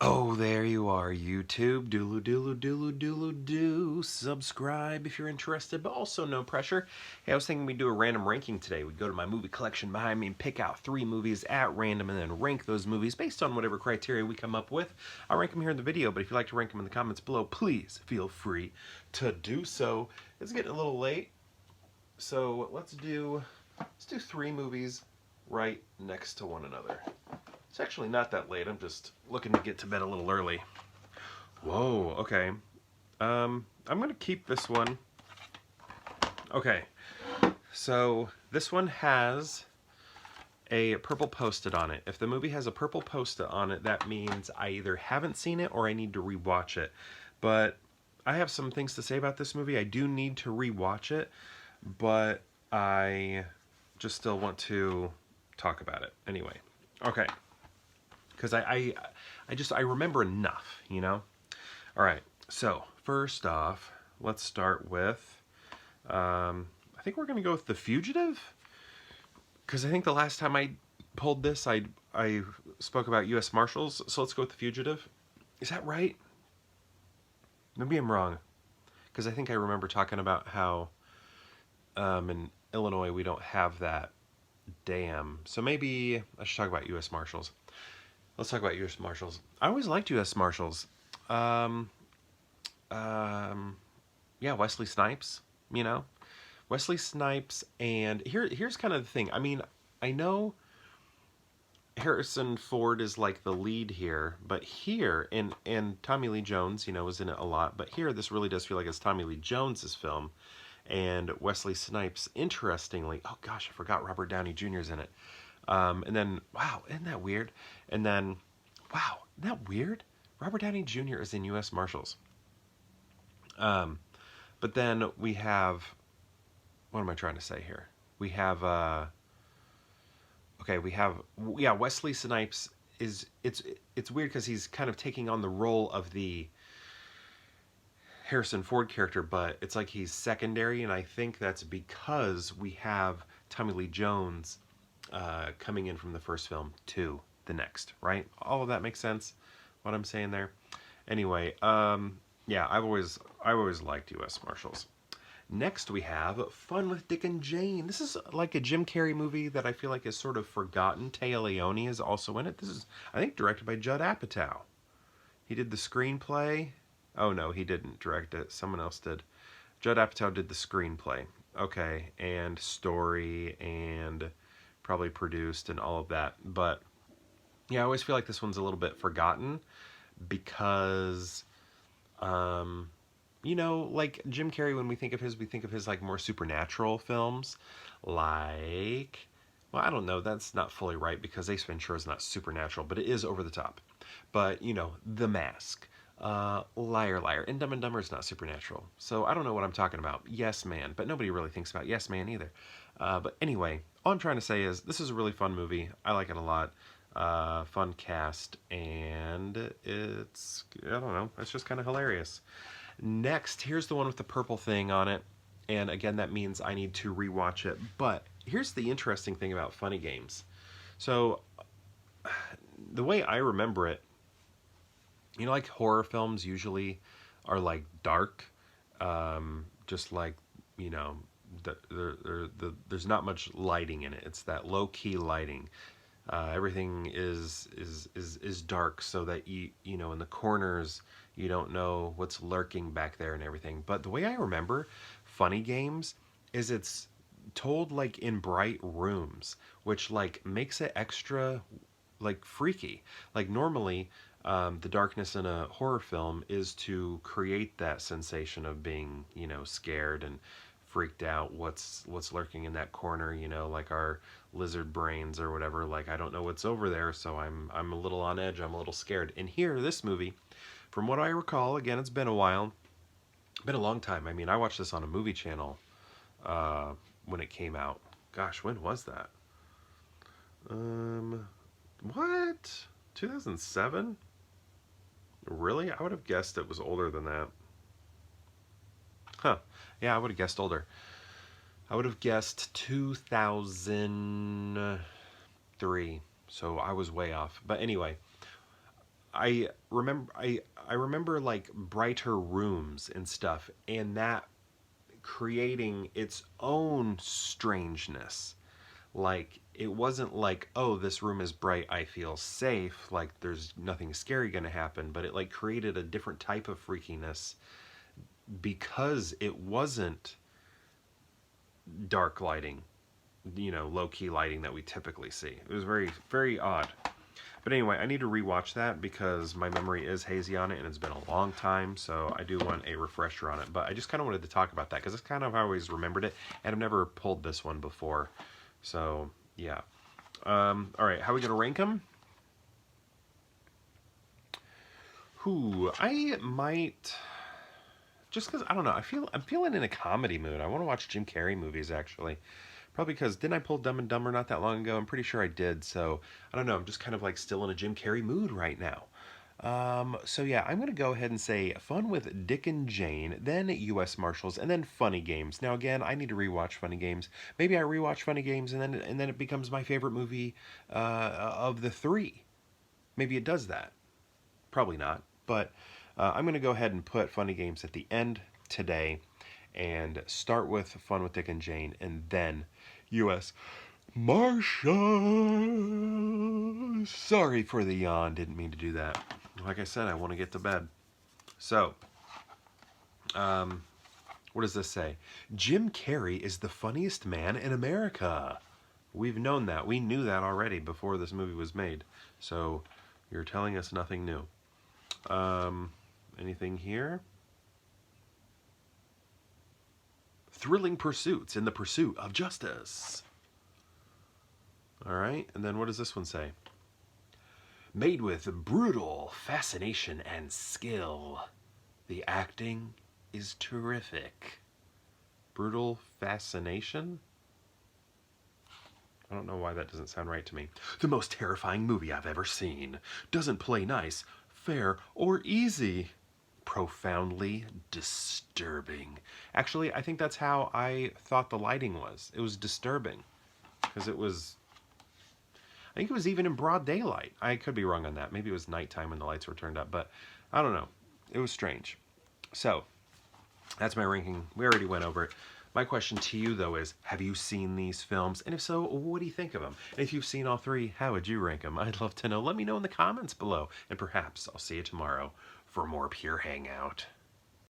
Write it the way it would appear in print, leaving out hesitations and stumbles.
Oh, there you are, YouTube. Doodle doodle doodle doodle doo. Subscribe if you're interested, but also no pressure. Hey, I was thinking we'd do a random ranking today. We'd go to my movie collection behind me and pick out 3 movies at random and then rank those movies based on whatever criteria we come up with. I'll rank them here in the video, but if you'd like to rank them in the comments below, please feel free to do so. It's getting a little late, so let's do 3 movies right next to one another. It's actually not that late. I'm just looking to get to bed a little early. Whoa, okay. I'm going to keep this one. Okay, so this one has a purple post-it on it. If the movie has a purple post-it on it, that means I either haven't seen it or I need to rewatch it. But I have some things to say about this movie. I do need to rewatch it, but I just still want to talk about it. Anyway, okay. Because I remember enough, you know? All right, so first off, let's start with, I think we're going to go with The Fugitive. Because I think the last time I pulled this, I spoke about U.S. Marshals, so let's go with The Fugitive. Is that right? Maybe I'm wrong. Because I think I remember talking about how in Illinois we don't have that dam. So maybe I should talk about U.S. Marshals. Let's talk about U.S. Marshals. I always liked U.S. Marshals. Yeah, Wesley Snipes, you know? Wesley Snipes, and here's kind of the thing. I mean, I know Harrison Ford is like the lead here, but here, and Tommy Lee Jones, you know, is in it a lot, but here this really does feel like it's Tommy Lee Jones's film, and Wesley Snipes, interestingly, oh gosh, I forgot Robert Downey Jr. is in it. And then, wow, isn't that weird? And then, wow, isn't that weird? Robert Downey Jr. is in U.S. Marshals. But then we have, what am I trying to say here? We have, okay, we have, yeah, Wesley Snipes is, it's weird because he's kind of taking on the role of the Harrison Ford character, but it's like he's secondary, and I think that's because we have Tommy Lee Jones coming in from the first film to the next, right? All of that makes sense, what I'm saying there. Anyway, yeah, I've always liked U.S. Marshals. Next we have Fun with Dick and Jane. This is like a Jim Carrey movie that I feel like is sort of forgotten. Téa Leoni is also in it. This is, I think, directed by Judd Apatow. He did the screenplay. Oh no, he didn't direct it. Someone else did. Judd Apatow did the screenplay. Okay, and story and probably produced and all of that. But yeah, I always feel like this one's a little bit forgotten because, you know, like Jim Carrey, when we think of his like more supernatural films, like, well, I don't know, that's not fully right because Ace Ventura is not supernatural, but it is over the top. But, you know, The Mask, Liar Liar, and Dumb and Dumber is not supernatural. So I don't know what I'm talking about. Yes Man, but nobody really thinks about Yes Man either. But anyway, all I'm trying to say is this is a really fun movie. I like it a lot. Fun cast, and it's, I don't know, it's just kind of hilarious. Next, here's the one with the purple thing on it. And again, that means I need to rewatch it. But here's the interesting thing about Funny Games. So, the way I remember it, you know, like horror films usually are like dark, just like, you know, there's not much lighting in it. It's that low-key lighting. Everything is dark so that you know, in the corners you don't know what's lurking back there and everything. But the way I remember Funny Games is it's told like in bright rooms, which like makes it extra like freaky. Like normally the darkness in a horror film is to create that sensation of being, you know, scared and freaked out, what's lurking in that corner, you know, like our lizard brains or whatever. Like, I don't know what's over there, so I'm a little on edge, I'm a little scared. And here, this movie, from what I recall, again, it's been a while, been a long time. I mean, I watched this on a movie channel when it came out. Gosh, when was that? What? 2007? Really? I would have guessed it was older than that. Huh. Yeah, I would have guessed older. I would have guessed 2003. So I was way off. But anyway, I remember like brighter rooms and stuff, and that creating its own strangeness. Like it wasn't like, oh, this room is bright, I feel safe, like there's nothing scary going to happen, but it like created a different type of freakiness because it wasn't dark lighting, low key lighting that we typically see. It was very, very odd. But anyway, I need to rewatch that because my memory is hazy on it and it's been a long time, so I do want a refresher on it. But I just kind of wanted to talk about that because it's kind of how I always remembered it, and I've never pulled this one before. So, yeah. All right, how are we going to rank them? I might... Just because, I don't know, I'm feeling in a comedy mood. I want to watch Jim Carrey movies, actually. Probably because, didn't I pull Dumb and Dumber not that long ago? I'm pretty sure I did, so I don't know. I'm just kind of like still in a Jim Carrey mood right now. So yeah, I'm going to go ahead and say Fun with Dick and Jane, then U.S. Marshals, and then Funny Games. Now again, I need to rewatch Funny Games. Maybe I rewatch Funny Games, and then it becomes my favorite movie of the three. Maybe it does that. Probably not, but I'm going to go ahead and put Funny Games at the end today, and start with Fun with Dick and Jane, and then U.S. Marshals. Sorry for the yawn. Didn't mean to do that. Like I said, I want to get to bed. So, what does this say? Jim Carrey is the funniest man in America. We've known that. We knew that already before this movie was made. So, you're telling us nothing new. Anything here? Thrilling pursuits in the pursuit of justice. All right, and then what does this one say? Made with brutal fascination and skill. The acting is terrific. Brutal fascination? I don't know why that doesn't sound right to me. The most terrifying movie I've ever seen. Doesn't play nice, fair, or easy. Profoundly disturbing. Actually, I think that's how I thought the lighting was. It was disturbing. Because I think it was even in broad daylight. I could be wrong on that. Maybe it was nighttime when the lights were turned up, but I don't know. It was strange. So, that's my ranking. We already went over it. My question to you, though, is, have you seen these films? And if so, what do you think of them? And if you've seen all three, how would you rank them? I'd love to know. Let me know in the comments below. And perhaps I'll see you tomorrow for more Pure Hangout.